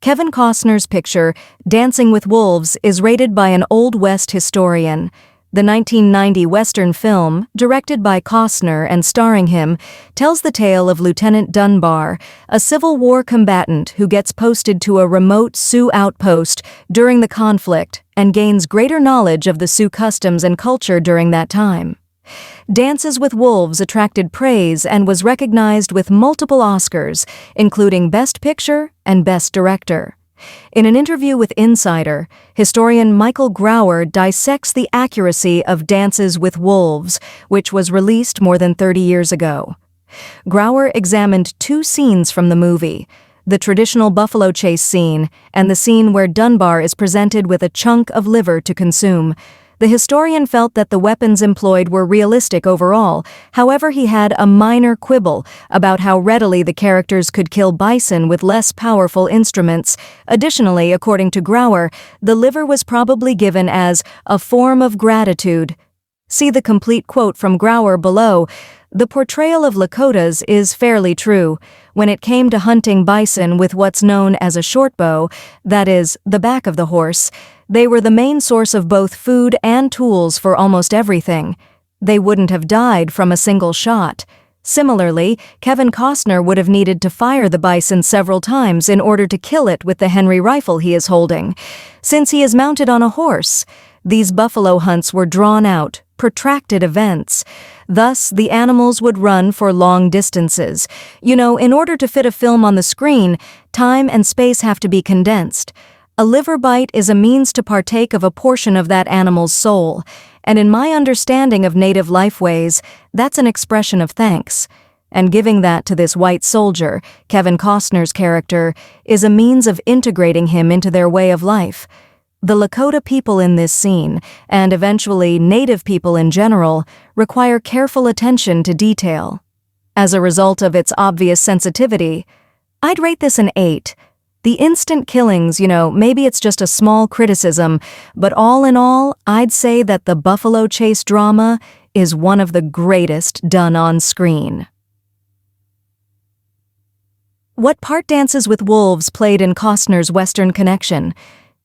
Kevin Costner's picture, Dancing with Wolves, is rated by an Old West historian. The 1990 Western film, directed by Costner and starring him, tells the tale of Lieutenant Dunbar, a Civil War combatant who gets posted to a remote Sioux outpost during the conflict and gains greater knowledge of the Sioux customs and culture during that time. Dances with Wolves attracted praise and was recognized with multiple Oscars, including Best Picture and Best Director. In an interview with Insider, historian Michael Grauer dissects the accuracy of Dances with Wolves, which was released more than 30 years ago. Grauer examined two scenes from the movie: the traditional buffalo chase scene and the scene where Dunbar is presented with a chunk of liver to consume. The historian felt that the weapons employed were realistic overall. However, he had a minor quibble about how readily the characters could kill bison with less powerful instruments. Additionally, according to Grauer, the liver was probably given as a form of gratitude. See the complete quote from Grauer below. The portrayal of Lakotas is fairly true. When it came to hunting bison with what's known as a short bow, that is, the back of the horse, they were the main source of both food and tools for almost everything. They wouldn't have died from a single shot. Similarly, Kevin Costner would have needed to fire the bison several times in order to kill it with the Henry rifle he is holding. Since he is mounted on a horse, these buffalo hunts were drawn out, protracted events. Thus, the animals would run for long distances. In order to fit a film on the screen, time and space have to be condensed. A liver bite is a means to partake of a portion of that animal's soul, and in my understanding of native lifeways, that's an expression of thanks. And giving that to this white soldier, Kevin Costner's character, is a means of integrating him into their way of life. The Lakota people in this scene, and eventually Native people in general, require careful attention to detail. As a result of its obvious sensitivity, I'd rate this an 8. The instant killings, maybe it's just a small criticism, but all in all, I'd say that the buffalo chase drama is one of the greatest done on screen. What part Dances with Wolves played in Costner's Western connection?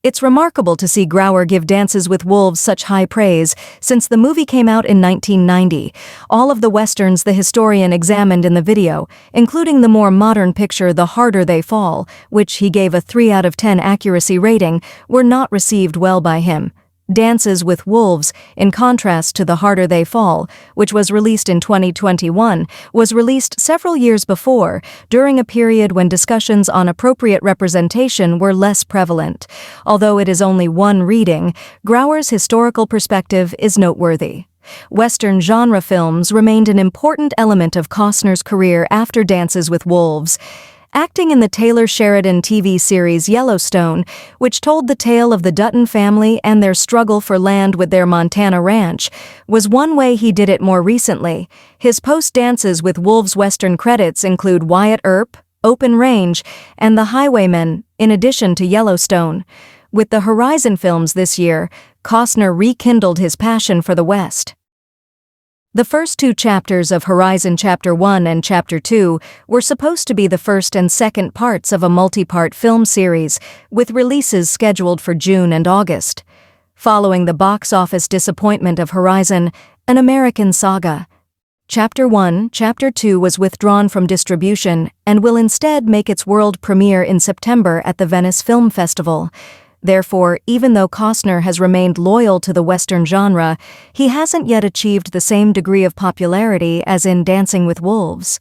It's remarkable to see Grauer give Dances with Wolves such high praise, since the movie came out in 1990. All of the westerns the historian examined in the video, including the more modern picture The Harder They Fall, which he gave a 3 out of 10 accuracy rating, were not received well by him. Dances with Wolves, in contrast to The Harder They Fall, which was released in 2021, was released several years before, during a period when discussions on appropriate representation were less prevalent. Although it is only one reading, Grauer's historical perspective is noteworthy. Western genre films remained an important element of Costner's career after Dances with Wolves. Acting in the Taylor Sheridan TV series Yellowstone, which told the tale of the Dutton family and their struggle for land with their Montana ranch, was one way he did it more recently. His post-Dances with Wolves Western credits include Wyatt Earp, Open Range, and The Highwaymen, in addition to Yellowstone. With the Horizon films this year, Costner rekindled his passion for the West. The first 2 chapters of Horizon Chapter 1 and Chapter 2 were supposed to be the first and second parts of a multi-part film series, with releases scheduled for June and August. Following the box office disappointment of Horizon, An American Saga, Chapter 1, Chapter 2 was withdrawn from distribution and will instead make its world premiere in September at the Venice Film Festival. Therefore, even though Costner has remained loyal to the Western genre, he hasn't yet achieved the same degree of popularity as in Dancing with Wolves.